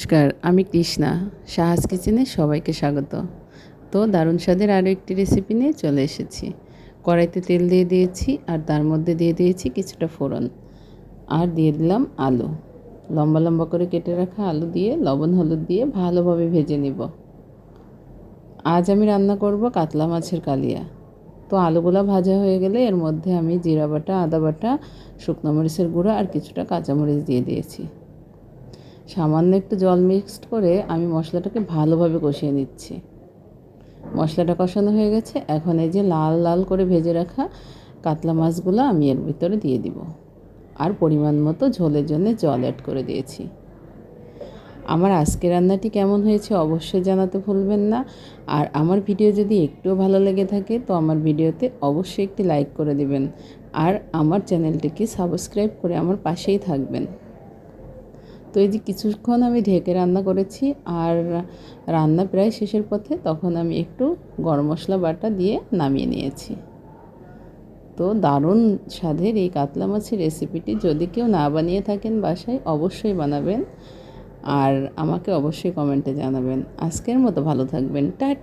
নমস্কার, আমি কৃষ্ণা। সাহাস কিচেনে সবাইকে স্বাগত। তো দারুণ স্বাদের আরও একটি রেসিপি নিয়ে চলে এসেছি। কড়াইতে তেল দিয়ে দিয়েছি আর তার মধ্যে দিয়ে দিয়েছি কিছুটা ফোড়ন আর দিয়ে দিলাম আলু। লম্বা লম্বা করে কেটে রাখা আলু দিয়ে লবণ হলুদ দিয়ে ভালোভাবে ভেজে নিব। আজ আমি রান্না করব কাতলা মাছের কালিয়া। তো আলুগুলো ভাজা হয়ে গেলে এর মধ্যে আমি জিরা বাটা, আদা বাটা, শুকনো মরিচের গুঁড়ো আর কিছুটা কাঁচামরিচ দিয়ে দিয়েছি। সামান্য একটু জল মিক্সড করে আমি মশলাটাকে ভালোভাবে কষিয়ে নিচ্ছি। মশলাটা কষানো হয়ে গেছে। এখন এই যে লাল লাল করে ভেজে রাখা কাতলা মাছগুলো আমি এর ভিতরে দিয়ে দিব আর পরিমাণ মতো ঝোলের জন্য জল অ্যাড করে দিয়েছি। আমার আজকের রান্নাটি কেমন হয়েছে অবশ্যই জানাতে ভুলবেন না। আর আমার ভিডিও যদি একটুও ভালো লেগে থাকে তো আমার ভিডিওতে অবশ্যই একটি লাইক করে দিবেন আর আমার চ্যানেলটিকে সাবস্ক্রাইব করে আমার পাশেই থাকবেন। তো এই যে কিছুক্ষণ আমি ঢেকে রান্না করেছি আর রান্না প্রায় শেষের পথে, তখন আমি একটু গরম মশলা বাটা দিয়ে নামিয়ে নিয়েছি। তো দারুণ স্বাদের এই কাতলা মাছের রেসিপিটি যদি কেউ না বানিয়ে থাকেন বাসায় অবশ্যই বানাবেন আর আমাকে অবশ্যই কমেন্টে জানাবেন। আজকের মতো ভালো থাকবেন। টাটা।